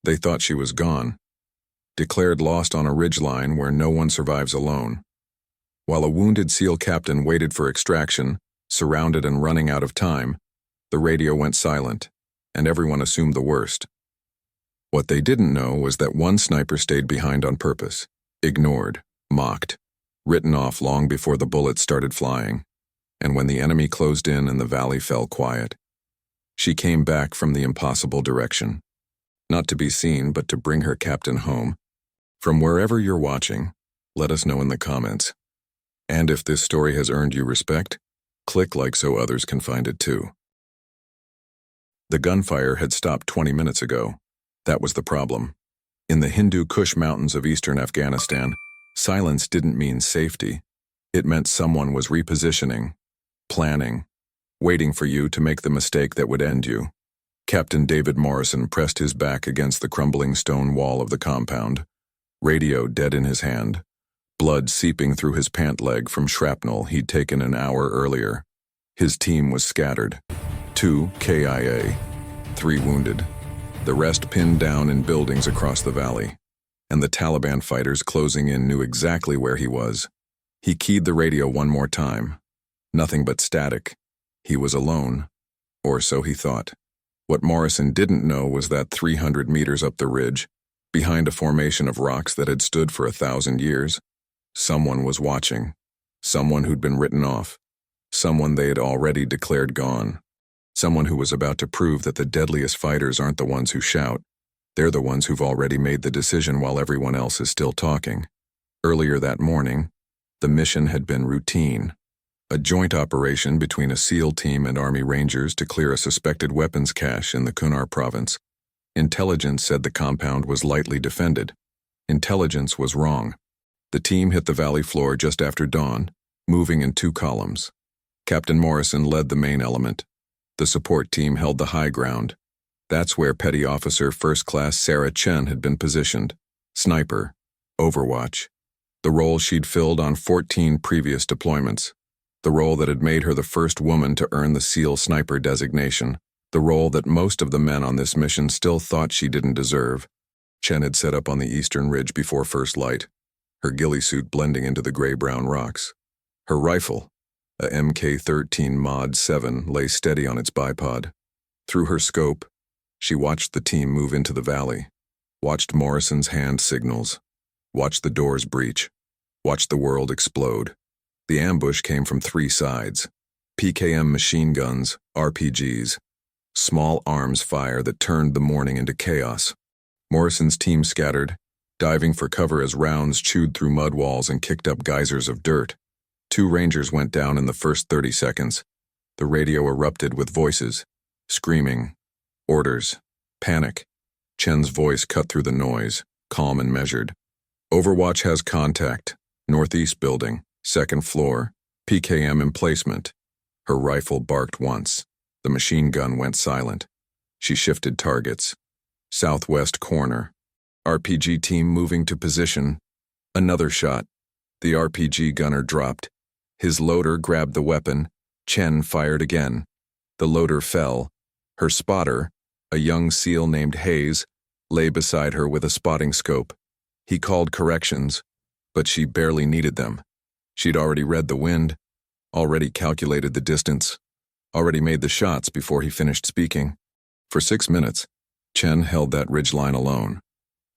They thought she was gone, declared lost on a ridgeline where no one survives alone. While a wounded SEAL captain waited for extraction, surrounded and running out of time, the radio went silent, and everyone assumed the worst. What they didn't know was that one sniper stayed behind on purpose, ignored, mocked, written off long before the bullets started flying, and when the enemy closed in and the valley fell quiet. She came back from the impossible direction, not to be seen but to bring her captain home. From wherever you're watching, let us know in the comments. And if this story has earned you respect, click like so others can find it too. The gunfire had stopped 20 minutes ago. That was the problem. In the Hindu Kush mountains of eastern Afghanistan, silence didn't mean safety. It meant someone was repositioning, planning, waiting for you to make the mistake that would end you. Captain David Morrison pressed his back against the crumbling stone wall of the compound, radio dead in his hand, blood seeping through his pant leg from shrapnel he'd taken an hour earlier. His team was scattered. 2 KIA, 3 wounded. The rest pinned down in buildings across the valley, and the Taliban fighters closing in knew exactly where he was. He keyed the radio one more time. Nothing but static. He was alone, or so he thought. What Morrison didn't know was that 300 meters up the ridge, behind a formation of rocks that had stood for 1,000 years, someone was watching. Someone who'd been written off. Someone they had already declared gone. Someone who was about to prove that the deadliest fighters aren't the ones who shout. They're the ones who've already made the decision while everyone else is still talking. Earlier that morning, the mission had been routine. A joint operation between a SEAL team and Army Rangers to clear a suspected weapons cache in the Kunar province. Intelligence said the compound was lightly defended. Intelligence was wrong. The team hit the valley floor just after dawn, moving in 2 columns. Captain Morrison led the main element. The support team held the high ground. That's where Petty Officer First Class Sarah Chen had been positioned. Sniper. Overwatch. The role she'd filled on 14 previous deployments. The role that had made her the first woman to earn the SEAL Sniper designation. The role that most of the men on this mission still thought she didn't deserve. Chen had set up on the eastern ridge before first light, her ghillie suit blending into the gray-brown rocks. Her rifle, a Mk13 Mod 7, lay steady on its bipod. Through her scope, she watched the team move into the valley, watched Morrison's hand signals, watched the doors breach, watched the world explode. The ambush came from 3 sides. PKM machine guns, RPGs, small arms fire that turned the morning into chaos. Morrison's team scattered, diving for cover as rounds chewed through mud walls and kicked up geysers of dirt. 2 Rangers went down in the first 30 seconds. The radio erupted with voices, screaming, orders, panic. Chen's voice cut through the noise, calm and measured. Overwatch has contact. Northeast building, 2nd floor, PKM emplacement. Her rifle barked once. The machine gun went silent. She shifted targets. Southwest corner. RPG team moving to position. Another shot. The RPG gunner dropped. His loader grabbed the weapon. Chen fired again. The loader fell. Her spotter, a young SEAL named Hayes, lay beside her with a spotting scope. He called corrections, but she barely needed them. She'd already read the wind, already calculated the distance, already made the shots before he finished speaking. For 6 minutes, Chen held that ridgeline alone,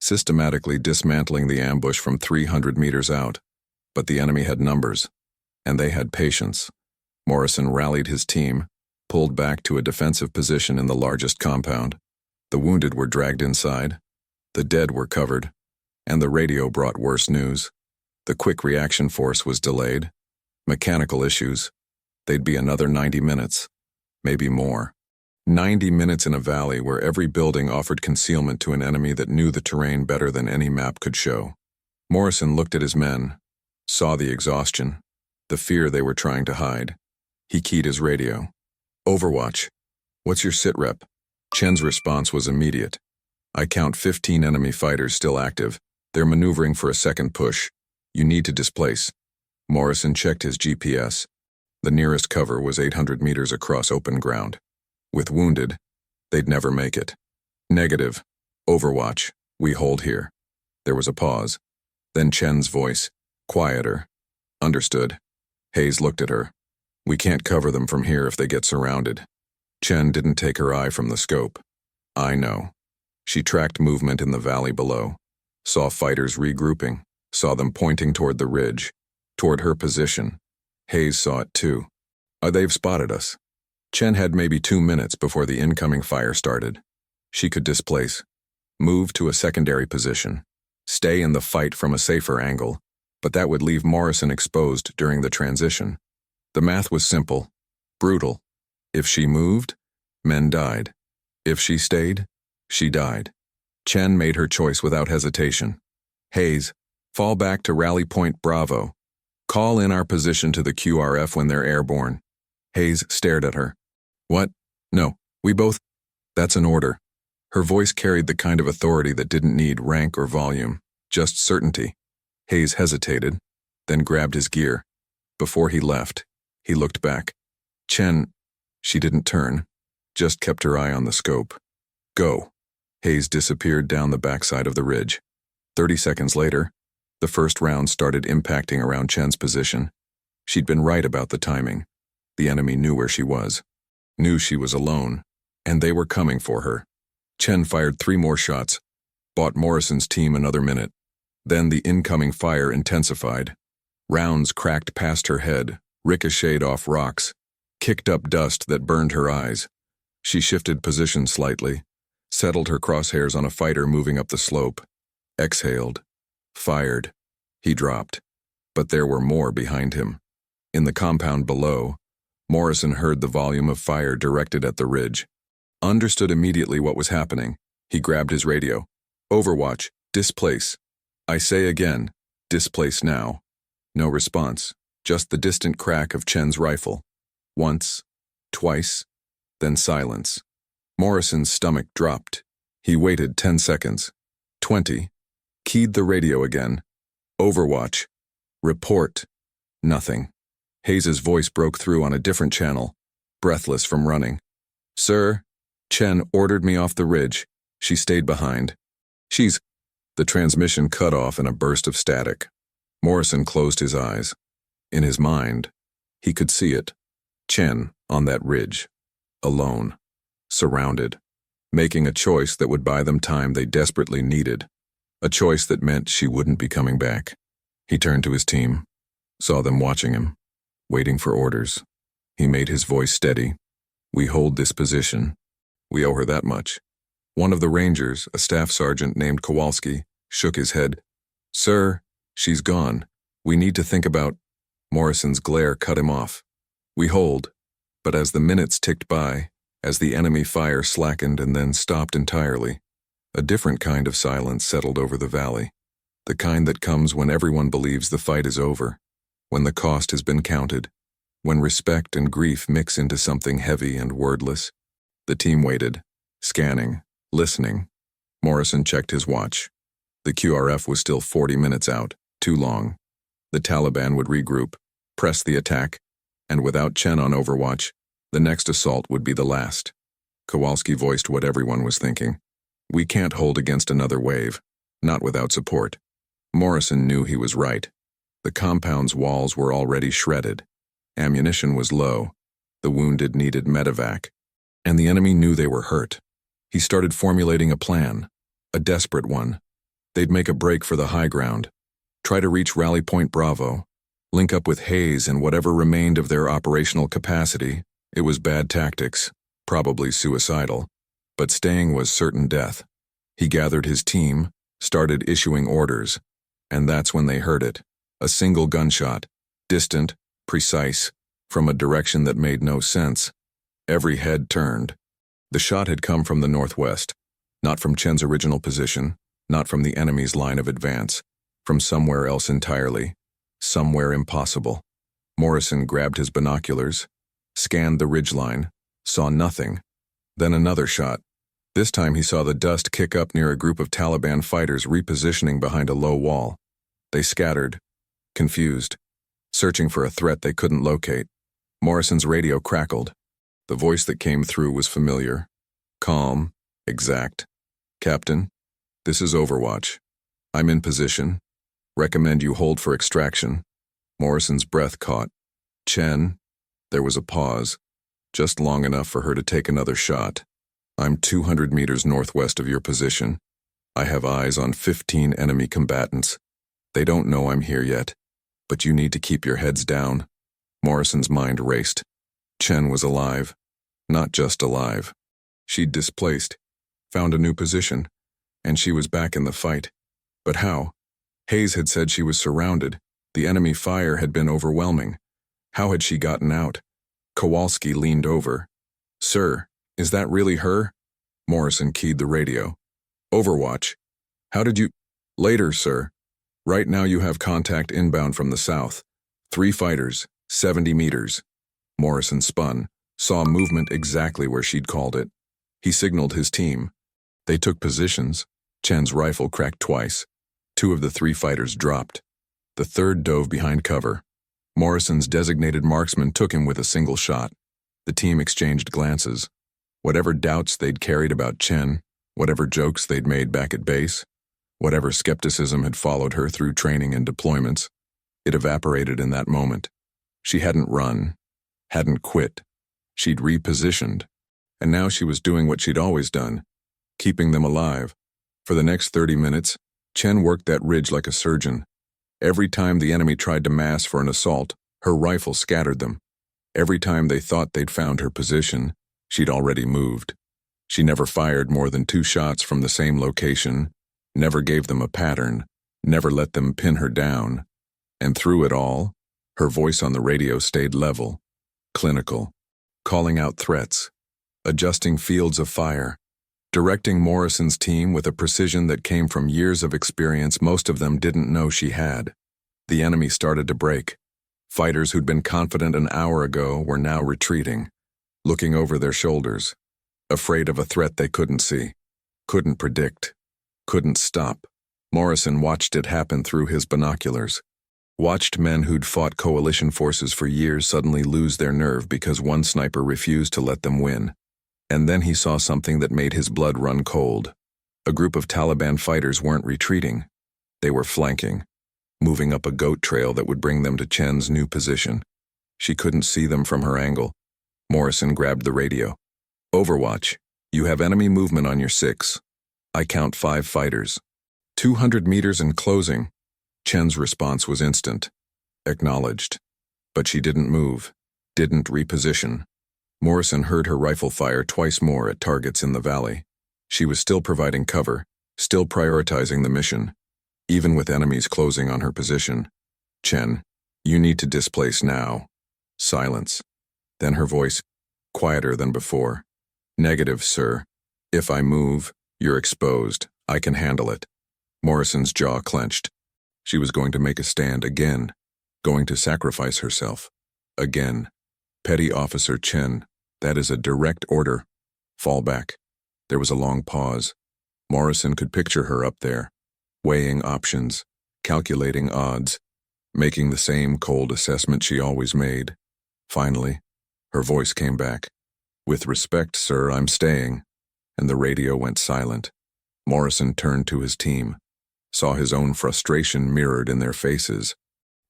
systematically dismantling the ambush from 300 meters out. But the enemy had numbers, and they had patience. Morrison rallied his team, pulled back to a defensive position in the largest compound. The wounded were dragged inside, the dead were covered, and the radio brought worse news. The quick reaction force was delayed. Mechanical issues. They'd be another 90 minutes, maybe more. 90 minutes in a valley where every building offered concealment to an enemy that knew the terrain better than any map could show. Morrison looked at his men, saw the exhaustion, the fear they were trying to hide. He keyed his radio. Overwatch. What's your sit rep? Chen's response was immediate. I count 15 enemy fighters still active. They're maneuvering for a second push. You need to displace. Morrison checked his GPS. The nearest cover was 800 meters across open ground. With wounded, they'd never make it. Negative. Overwatch. We hold here. There was a pause. Then Chen's voice, quieter. Understood. Hayes looked at her. We can't cover them from here if they get surrounded. Chen didn't take her eye from the scope. I know. She tracked movement in the valley below, saw fighters regrouping, saw them pointing toward the ridge, toward her position. Hayes saw it too. They've spotted us. Chen had maybe 2 minutes before the incoming fire started. She could displace, move to a secondary position, stay in the fight from a safer angle, but that would leave Morrison exposed during the transition. The math was simple, brutal. If she moved, men died. If she stayed, she died. Chen made her choice without hesitation. Hayes, fall back to Rally Point Bravo. Call in our position to the QRF when they're airborne. Hayes stared at her. What? No, we both... That's an order. Her voice carried the kind of authority that didn't need rank or volume, just certainty. Hayes hesitated, then grabbed his gear. Before he left, he looked back. Chen... She didn't turn, just kept her eye on the scope. Go. Hayes disappeared down the backside of the ridge. 30 seconds later, the first round started impacting around Chen's position. She'd been right about the timing. The enemy knew where she was, knew she was alone, and they were coming for her. Chen fired 3 more shots, bought Morrison's team another minute. Then the incoming fire intensified. Rounds cracked past her head, ricocheted off rocks, kicked up dust that burned her eyes. She shifted position slightly, settled her crosshairs on a fighter moving up the slope, exhaled, fired. He dropped, but there were more behind him. In the compound below, Morrison heard the volume of fire directed at the ridge. Understood immediately what was happening. He grabbed his radio. Overwatch, displace. I say again, displace now. No response, just the distant crack of Chen's rifle. Once, twice, then silence. Morrison's stomach dropped. He waited 10 seconds. 20. Keyed the radio again. Overwatch. Report. Nothing. Hayes's voice broke through on a different channel, breathless from running. Sir, Chen ordered me off the ridge. She stayed behind. She's... The transmission cut off in a burst of static. Morrison closed his eyes. In his mind, he could see it. Chen on that ridge. Alone. Surrounded. Making a choice that would buy them time they desperately needed. A choice that meant she wouldn't be coming back. He turned to his team. Saw them watching him. Waiting for orders. He made his voice steady. We hold this position. We owe her that much. One of the Rangers, a staff sergeant named Kowalski, shook his head. Sir, she's gone. We need to think about... Morrison's glare cut him off. We hold, but as the minutes ticked by, as the enemy fire slackened and then stopped entirely, a different kind of silence settled over the valley. The kind that comes when everyone believes the fight is over, when the cost has been counted, when respect and grief mix into something heavy and wordless. The team waited, scanning, listening. Morrison checked his watch. The QRF was still 40 minutes out, too long. The Taliban would regroup, press the attack, and without Chen on Overwatch, the next assault would be the last. Kowalski voiced what everyone was thinking. We can't hold against another wave, not without support. Morrison knew he was right. The compound's walls were already shredded. Ammunition was low. The wounded needed medevac. And the enemy knew they were hurt. He started formulating a plan, a desperate one. They'd make a break for the high ground, try to reach Rally Point Bravo, link up with Hayes and whatever remained of their operational capacity. It was bad tactics, probably suicidal, but staying was certain death. He gathered his team, started issuing orders, and that's when they heard it. A single gunshot, distant, precise, from a direction that made no sense. Every head turned. The shot had come from the northwest, not from Chen's original position, not from the enemy's line of advance, from somewhere else entirely. Somewhere impossible. Morrison grabbed his binoculars, scanned the ridgeline, saw nothing. Then another shot. This time he saw the dust kick up near a group of Taliban fighters repositioning behind a low wall. They scattered, confused, searching for a threat they couldn't locate. Morrison's radio crackled. The voice that came through was familiar, calm, exact. Captain, This is Overwatch. I'm in position. Recommend you hold for extraction. Morrison's breath caught. Chen. There was a pause, just long enough for her to take another shot. I'm 200 meters northwest of your position. I have eyes on 15 enemy combatants. They don't know I'm here yet, but you need to keep your heads down. Morrison's mind raced. Chen was alive. Not just alive. She'd displaced, found a new position, and she was back in the fight. But how? Hayes had said she was surrounded. The enemy fire had been overwhelming. How had she gotten out? Kowalski leaned over. Sir, is that really her? Morrison keyed the radio. Overwatch. How did you... Later, sir. Right now you have contact inbound from the south. 3 fighters, 70 meters. Morrison spun, saw movement exactly where she'd called it. He signaled his team. They took positions. Chen's rifle cracked twice. 2 of the 3 fighters dropped. The third dove behind cover. Morrison's designated marksman took him with a single shot. The team exchanged glances. Whatever doubts they'd carried about Chen, whatever jokes they'd made back at base, whatever skepticism had followed her through training and deployments, it evaporated in that moment. She hadn't run, hadn't quit. She'd repositioned. And now she was doing what she'd always done, keeping them alive. For the next 30 minutes, Chen worked that ridge like a surgeon. Every time the enemy tried to mass for an assault, her rifle scattered them. Every time they thought they'd found her position, she'd already moved. She never fired more than 2 shots from the same location, never gave them a pattern, never let them pin her down. And through it all, her voice on the radio stayed level, clinical, calling out threats, adjusting fields of fire, directing Morrison's team with a precision that came from years of experience most of them didn't know she had. The enemy started to break. Fighters who'd been confident an hour ago were now retreating, looking over their shoulders, afraid of a threat they couldn't see, couldn't predict, couldn't stop. Morrison watched it happen through his binoculars, watched men who'd fought coalition forces for years suddenly lose their nerve because one sniper refused to let them win. And then he saw something that made his blood run cold. A group of Taliban fighters weren't retreating. They were flanking, moving up a goat trail that would bring them to Chen's new position. She couldn't see them from her angle. Morrison grabbed the radio. Overwatch, you have enemy movement on your 6. I count 5 fighters. 200 meters and closing. Chen's response was instant. Acknowledged. But she didn't move, didn't reposition. Morrison heard her rifle fire twice more at targets in the valley. She was still providing cover, still prioritizing the mission, even with enemies closing on her position. Chen, you need to displace now. Silence. Then her voice, quieter than before. Negative, sir. If I move, you're exposed. I can handle it. Morrison's jaw clenched. She was going to make a stand again, going to sacrifice herself. Again. Petty Officer Chen, that is a direct order. Fall back. There was a long pause. Morrison could picture her up there, weighing options, calculating odds, making the same cold assessment she always made. Finally, her voice came back. With respect, sir, I'm staying. And the radio went silent. Morrison turned to his team, saw his own frustration mirrored in their faces.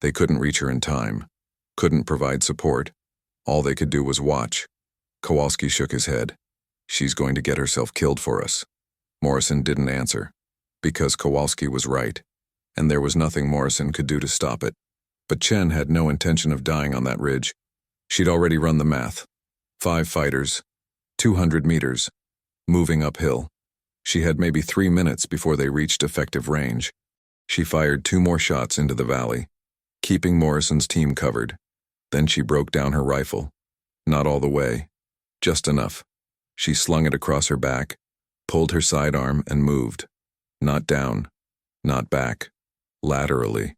They couldn't reach her in time, couldn't provide support. All they could do was watch. Kowalski shook his head. She's going to get herself killed for us. Morrison didn't answer, because Kowalski was right, and there was nothing Morrison could do to stop it. But Chen had no intention of dying on that ridge. She'd already run the math. 5 fighters, 200 meters, moving uphill. She had maybe 3 minutes before they reached effective range. She fired 2 more shots into the valley, keeping Morrison's team covered. Then she broke down her rifle. Not all the way. Just enough. She slung it across her back, pulled her sidearm, and moved. Not down. Not back. Laterally.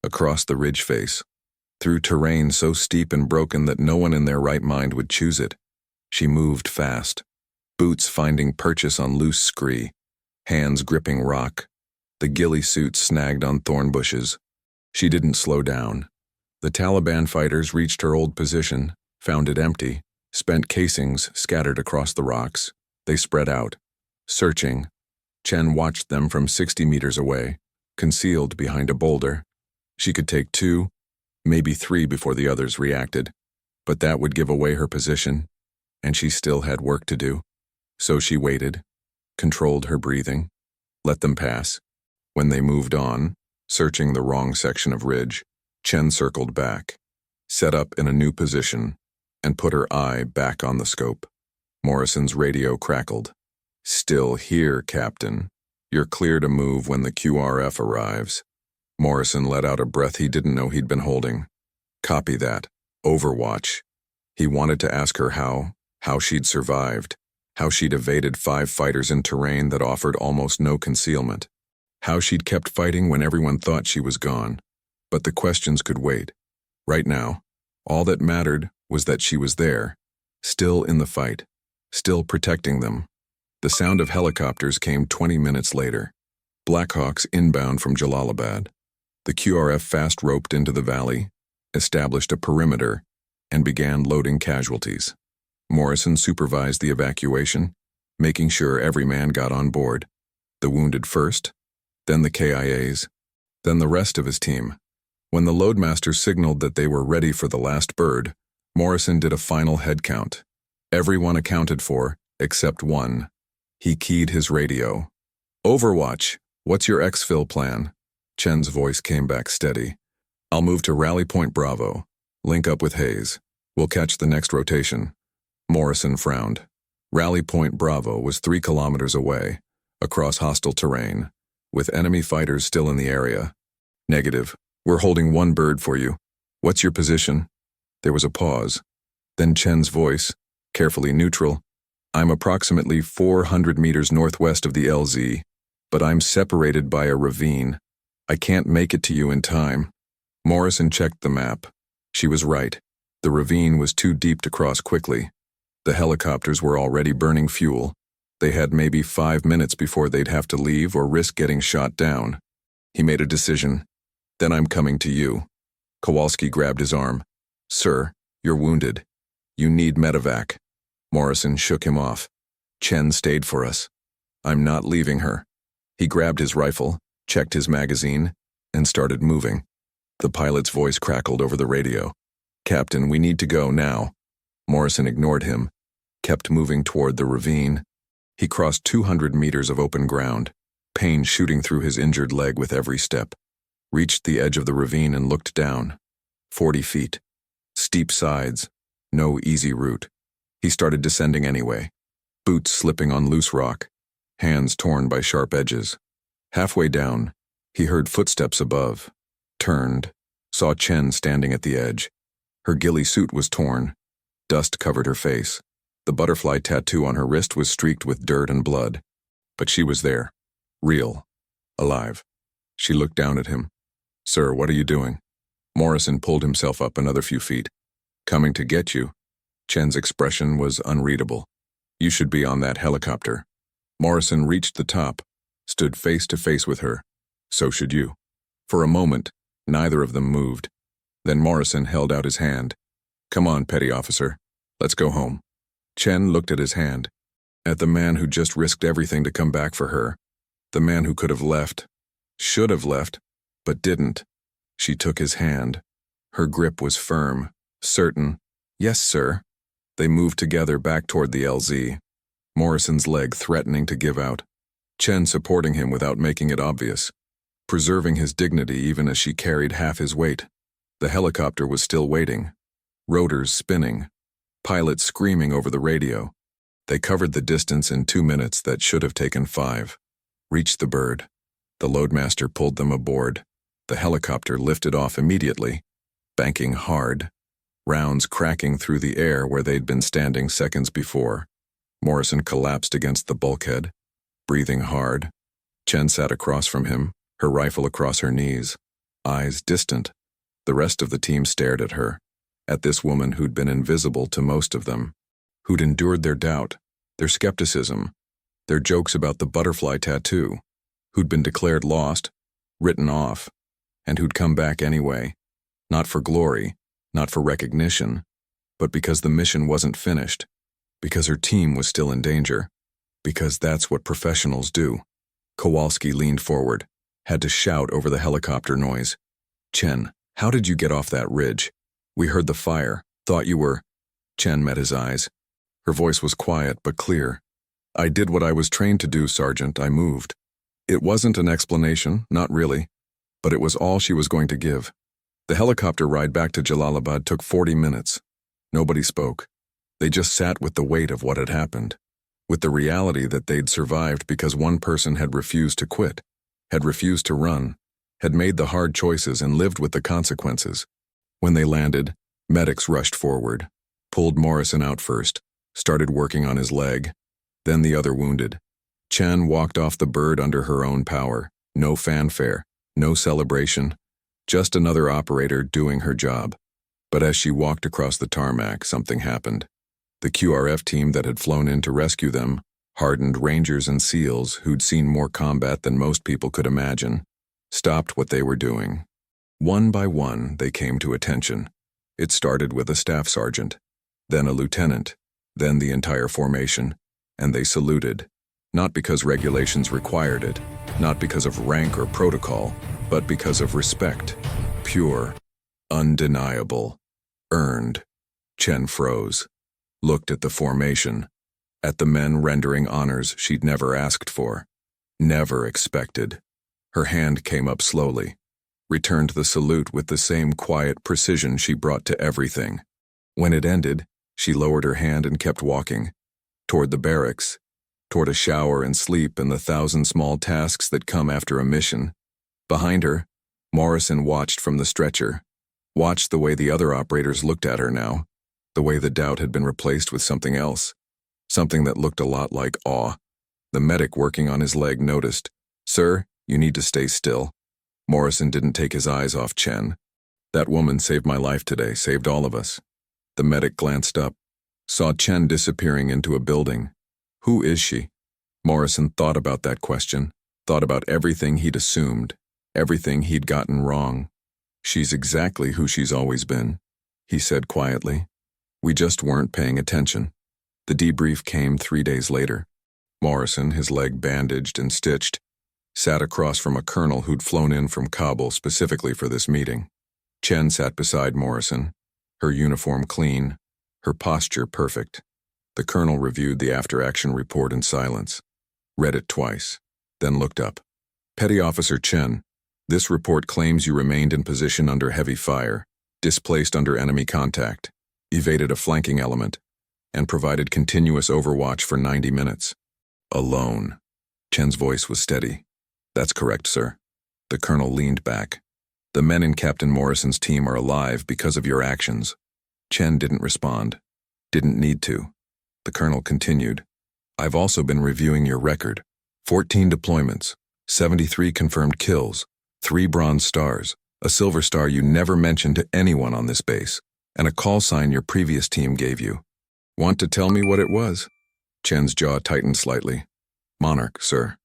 Across the ridge face. Through terrain so steep and broken that no one in their right mind would choose it. She moved fast. Boots finding purchase on loose scree. Hands gripping rock. The ghillie suit snagged on thorn bushes. She didn't slow down. The Taliban fighters reached her old position, found it empty, spent casings scattered across the rocks. They spread out, searching, Chen watched them from 60 meters away, concealed behind a boulder. She could take 2, maybe 3 before the others reacted, but that would give away her position, and she still had work to do. So she waited, controlled her breathing, let them pass. When they moved on, searching the wrong section of ridge, Chen circled back, set up in a new position, and put her eye back on the scope. Morrison's radio crackled. "Still here, Captain. You're clear to move when the QRF arrives." Morrison let out a breath he didn't know he'd been holding. "Copy that. Overwatch." He wanted to ask her how she'd survived, how she'd evaded 5 fighters in terrain that offered almost no concealment, how she'd kept fighting when everyone thought she was gone. But the questions could wait. Right now, all that mattered was that she was there, still in the fight, still protecting them. The sound of helicopters came 20 minutes later. Blackhawks inbound from Jalalabad. The QRF fast roped into the valley, established a perimeter, and began loading casualties. Morrison supervised the evacuation, making sure every man got on board. The wounded first, then the KIAs, then the rest of his team. When the loadmaster signaled that they were ready for the last bird, Morrison did a final head count. Everyone accounted for, except one. He keyed his radio. "Overwatch, what's your exfil plan?" Chen's voice came back steady. "I'll move to Rally Point Bravo. Link up with Hayes. We'll catch the next rotation." Morrison frowned. Rally Point Bravo was 3 kilometers away, across hostile terrain, with enemy fighters still in the area. "Negative. We're holding 1 bird for you. What's your position?" There was a pause. Then Chen's voice, carefully neutral. "I'm approximately 400 meters northwest of the LZ, but I'm separated by a ravine. I can't make it to you in time." Morrison checked the map. She was right. The ravine was too deep to cross quickly. The helicopters were already burning fuel. They had maybe 5 minutes before they'd have to leave or risk getting shot down. He made a decision. "Then I'm coming to you." Kowalski grabbed his arm. "Sir, you're wounded. You need medevac." Morrison shook him off. "Chen stayed for us. I'm not leaving her." He grabbed his rifle, checked his magazine, and started moving. The pilot's voice crackled over the radio. "Captain, we need to go now." Morrison ignored him, kept moving toward the ravine. He crossed 200 meters of open ground, pain shooting through his injured leg with every step. Reached the edge of the ravine and looked down. 40 feet. Steep sides. No easy route. He started descending anyway. Boots slipping on loose rock. Hands torn by sharp edges. Halfway down, he heard footsteps above. Turned. Saw Chen standing at the edge. Her ghillie suit was torn. Dust covered her face. The butterfly tattoo on her wrist was streaked with dirt and blood. But she was there. Real. Alive. She looked down at him. "Sir, what are you doing?" Morrison pulled himself up another few feet. "Coming to get you." Chen's expression was unreadable. "You should be on that helicopter." Morrison reached the top, stood face to face with her. "So should you." For a moment, neither of them moved. Then Morrison held out his hand. "Come on, petty officer. Let's go home." Chen looked at his hand, at the man who just risked everything to come back for her, the man who could have left, should have left, but didn't. She took his hand. Her grip was firm, certain. "Yes, sir." They moved together back toward the LZ, Morrison's leg threatening to give out. Chen supporting him without making it obvious, preserving his dignity even as she carried half his weight. The helicopter was still waiting. Rotors spinning. Pilot screaming over the radio. They covered the distance in 2 minutes that should have taken 5. Reached the bird. The loadmaster pulled them aboard. The helicopter lifted off immediately, banking hard, rounds cracking through the air where they'd been standing seconds before. Morrison collapsed against the bulkhead, breathing hard. Chen sat across from him, her rifle across her knees, eyes distant. The rest of the team stared at her, at this woman who'd been invisible to most of them, who'd endured their doubt, their skepticism, their jokes about the butterfly tattoo, who'd been declared lost, written off, and who'd come back anyway, not for glory, not for recognition, but because the mission wasn't finished, because her team was still in danger, because that's what professionals do. Kowalski leaned forward, had to shout over the helicopter noise. Chen, how did you get off that ridge? We heard the fire, thought you were… Chen met his eyes. Her voice was quiet but clear. I did what I was trained to do, Sergeant. I moved. It wasn't an explanation, not really, but it was all she was going to give. The helicopter ride back to Jalalabad took 40 minutes. Nobody spoke. They just sat with the weight of what had happened, with the reality that they'd survived because one person had refused to quit, had refused to run, had made the hard choices and lived with the consequences. When they landed, medics rushed forward, pulled Morrison out first, started working on his leg, then the other wounded. Chen walked off the bird under her own power, no fanfare, no celebration, just another operator doing her job. But as she walked across the tarmac, something happened. The QRF team that had flown in to rescue them, hardened Rangers and SEALs who'd seen more combat than most people could imagine, stopped what they were doing. One by one, they came to attention. It started with a staff sergeant, then a lieutenant, then the entire formation, and they saluted, not because regulations required it, not because of rank or protocol, but because of respect, pure, undeniable, earned. Chen froze, looked at the formation, at the men rendering honors she'd never asked for, never expected. Her hand came up slowly, returned the salute with the same quiet precision she brought to everything. When it ended, she lowered her hand and kept walking, toward the barracks, toward a shower and sleep and the 1,000 small tasks that come after a mission. Behind her, Morrison watched from the stretcher, watched the way the other operators looked at her now, the way the doubt had been replaced with something else, something that looked a lot like awe. The medic working on his leg noticed, "Sir, you need to stay still." Morrison didn't take his eyes off Chen. "That woman saved my life today, saved all of us." The medic glanced up, saw Chen disappearing into a building. Who is she? Morrison thought about that question, thought about everything he'd assumed, everything he'd gotten wrong. "She's exactly who she's always been," he said quietly. "We just weren't paying attention." The debrief came 3 days later. Morrison, his leg bandaged and stitched, sat across from a colonel who'd flown in from Kabul specifically for this meeting. Chen sat beside Morrison, her uniform clean, her posture perfect. The colonel reviewed the after-action report in silence, read it twice, then looked up. "Petty Officer Chen, this report claims you remained in position under heavy fire, displaced under enemy contact, evaded a flanking element, and provided continuous overwatch for 90 minutes. Alone." Chen's voice was steady. "That's correct, sir." The colonel leaned back. "The men in Captain Morrison's team are alive because of your actions." Chen didn't respond. Didn't need to. The colonel continued. "I've also been reviewing your record. 14 deployments, 73 confirmed kills, 3 bronze stars, a silver star you never mentioned to anyone on this base, and a call sign your previous team gave you. Want to tell me what it was?" Chen's jaw tightened slightly. "Monarch, sir."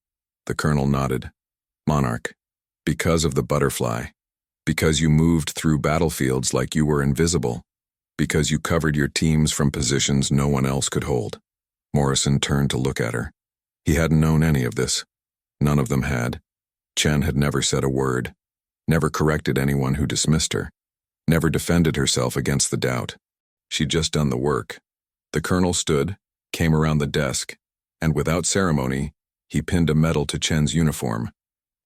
The colonel nodded. "Monarch. Because of the butterfly. Because you moved through battlefields like you were invisible. Because you covered your teams from positions no one else could hold." Morrison turned to look at her. He hadn't known any of this. None of them had. Chen had never said a word, never corrected anyone who dismissed her, never defended herself against the doubt. She'd just done the work. The colonel stood, came around the desk, and without ceremony, he pinned a medal to Chen's uniform.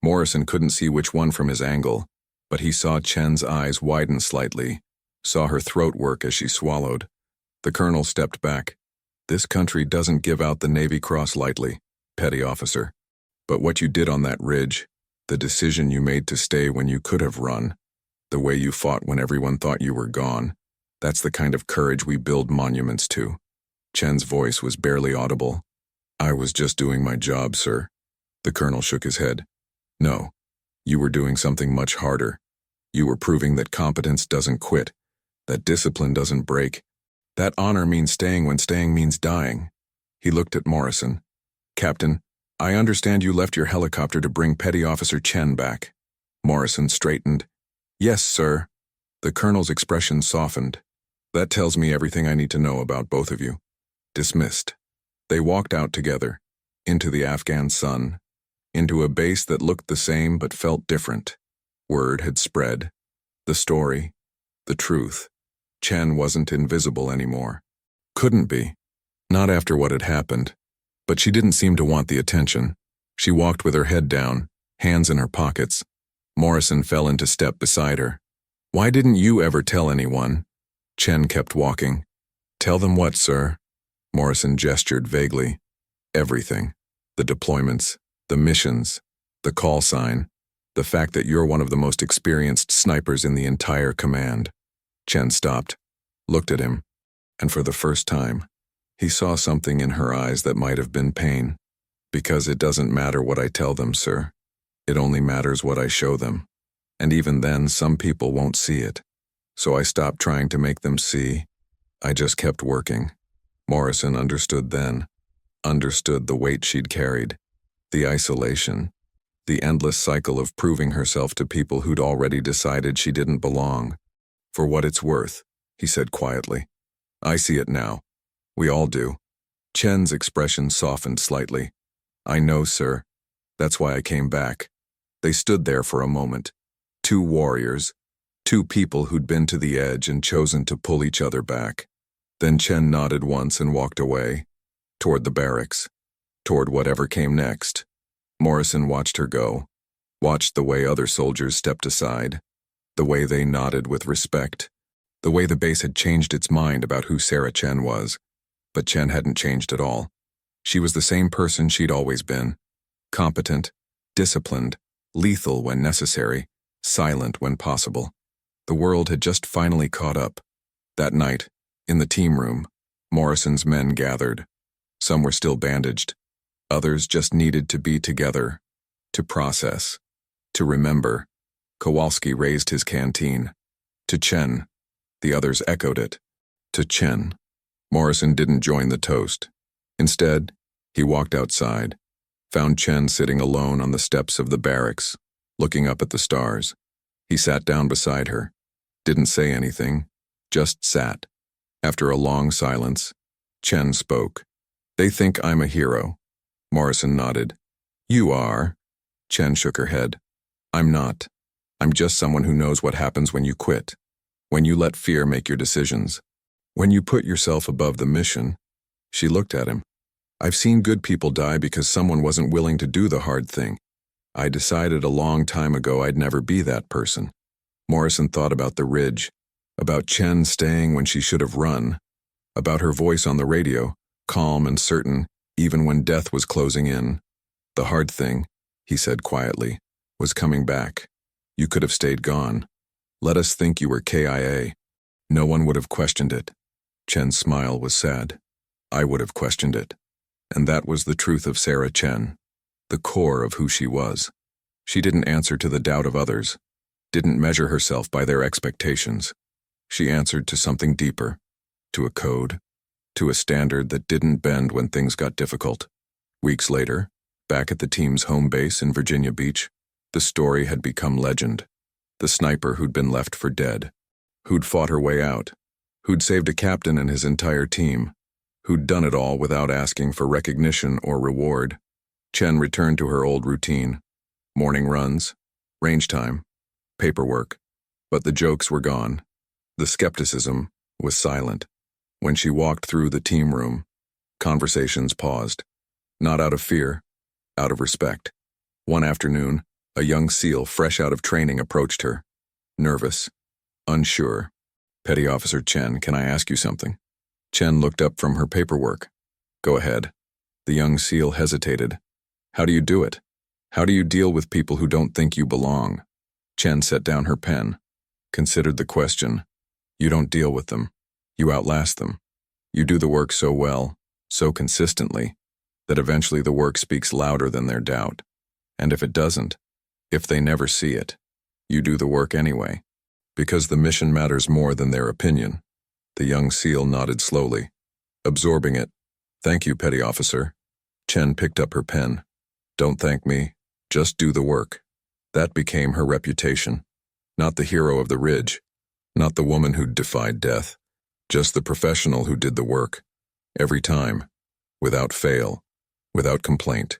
Morrison couldn't see which one from his angle, but he saw Chen's eyes widen slightly, saw her throat work as she swallowed. The colonel stepped back. "This country doesn't give out the Navy Cross lightly, petty officer. But what you did on that ridge, the decision you made to stay when you could have run, the way you fought when everyone thought you were gone, that's the kind of courage we build monuments to." Chen's voice was barely audible. "I was just doing my job, sir." The colonel shook his head. "No, you were doing something much harder. You were proving that competence doesn't quit, that discipline doesn't break, that honor means staying when staying means dying." He looked at Morrison. "Captain, I understand you left your helicopter to bring Petty Officer Chen back." Morrison straightened. "Yes, sir." The colonel's expression softened. "That tells me everything I need to know about both of you." Dismissed. They walked out together, into the Afghan sun. into a base that looked the same but felt different. Word had spread. The story, the truth. Chen wasn't invisible anymore. Couldn't be. Not after what had happened. But she didn't seem to want the attention. She walked with her head down, hands in her pockets. Morrison fell into step beside her. "Why didn't you ever tell anyone?" Chen kept walking. "Tell them what, sir?" Morrison gestured vaguely. "Everything. The deployments, the missions, the call sign, the fact that you're one of the most experienced snipers in the entire command." Chen stopped, looked at him, and for the first time, he saw something in her eyes that might have been pain. "Because it doesn't matter what I tell them, sir. It only matters what I show them. And even then, some people won't see it. So I stopped trying to make them see. I just kept working." Morrison understood then. Understood the weight she'd carried. The isolation. The endless cycle of proving herself to people who'd already decided she didn't belong. "For what it's worth," he said quietly. "I see it now. We all do." Chen's expression softened slightly. "I know, sir. That's why I came back." They stood there for a moment. Two warriors. Two people who'd been to the edge and chosen to pull each other back. Then Chen nodded once and walked away. Toward the barracks. Toward whatever came next. Morrison watched her go. Watched the way other soldiers stepped aside. The way they nodded with respect. The way the base had changed its mind about who Sarah Chen was. But Chen hadn't changed at all. She was the same person she'd always been. Competent, disciplined, lethal when necessary, silent when possible. The world had just finally caught up. That night, in the team room, Morrison's men gathered. Some were still bandaged. Others just needed to be together, to process, to remember. Kowalski raised his canteen. To Chen. The others echoed it. To Chen. Morrison didn't join the toast. Instead, he walked outside, found Chen sitting alone on the steps of the barracks, looking up at the stars. He sat down beside her, didn't say anything, just sat. After a long silence, Chen spoke. "They think I'm a hero." Morrison nodded. "You are." Chen shook her head. "I'm not. I'm just someone who knows what happens when you quit, when you let fear make your decisions, when you put yourself above the mission." She looked at him. "I've seen good people die because someone wasn't willing to do the hard thing. I decided a long time ago I'd never be that person." Morrison thought about the ridge, about Chen staying when she should have run, about her voice on the radio, calm and certain, even when death was closing in. "The hard thing," he said quietly, "was coming back. You could have stayed gone. Let us think you were KIA. No one would have questioned it." Chen's smile was sad. "I would have questioned it." And that was the truth of Sarah Chen, the core of who she was. She didn't answer to the doubt of others, didn't measure herself by their expectations. She answered to something deeper, to a code, to a standard that didn't bend when things got difficult. Weeks later, back at the team's home base in Virginia Beach, the story had become legend. The sniper who'd been left for dead, who'd fought her way out, who'd saved a captain and his entire team, who'd done it all without asking for recognition or reward. Chen returned to her old routine. Morning runs, range time, paperwork. But the jokes were gone. The skepticism was silent. When she walked through the team room, conversations paused. Not out of fear, out of respect. One afternoon, a young SEAL fresh out of training approached her. Nervous, unsure. "Petty Officer Chen, can I ask you something?" Chen looked up from her paperwork. "Go ahead." The young SEAL hesitated. "How do you do it? How do you deal with people who don't think you belong?" Chen set down her pen, considered the question. "You don't deal with them. You outlast them. You do the work so well, so consistently, that eventually the work speaks louder than their doubt. And if it doesn't, if they never see it, you do the work anyway, because the mission matters more than their opinion." The young SEAL nodded slowly, absorbing it. "Thank you, Petty Officer." Chen picked up her pen. "Don't thank me, just do the work." That became her reputation. Not the hero of the ridge, not the woman who'd defied death, just the professional who did the work, every time, without fail, without complaint.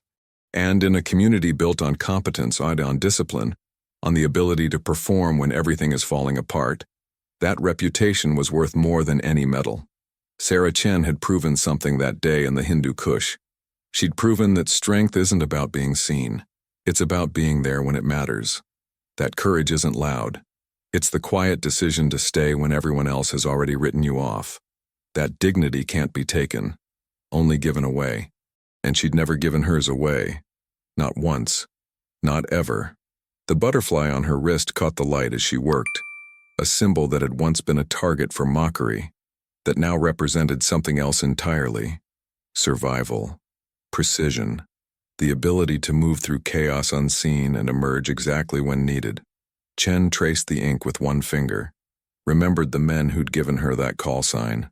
And in a community built on competence and on discipline, on the ability to perform when everything is falling apart, that reputation was worth more than any medal. Sarah Chen had proven something that day in the Hindu Kush. She'd proven that strength isn't about being seen. It's about being there when it matters. That courage isn't loud. It's the quiet decision to stay when everyone else has already written you off. That dignity can't be taken, only given away. And she'd never given hers away. Not once. Not ever. The butterfly on her wrist caught the light as she worked, a symbol that had once been a target for mockery, that now represented something else entirely. Survival. Precision. The ability to move through chaos unseen and emerge exactly when needed. Chen traced the ink with one finger, remembered the men who'd given her that call sign.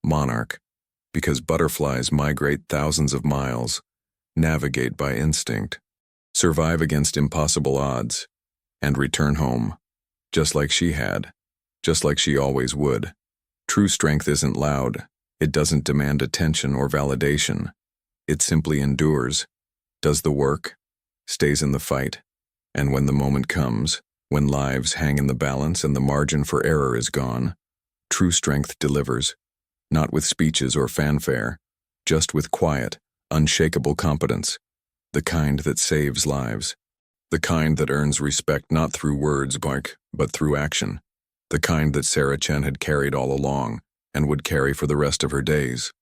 Monarch. Because butterflies migrate thousands of miles, navigate by instinct, survive against impossible odds, and return home. Just like she had. Just like she always would. True strength isn't loud. It doesn't demand attention or validation. It simply endures, does the work, stays in the fight, and when the moment comes, when lives hang in the balance and the margin for error is gone, true strength delivers, not with speeches or fanfare, just with quiet, unshakable competence, the kind that saves lives, the kind that earns respect not through words, but through action, the kind that Sarah Chen had carried all along and would carry for the rest of her days.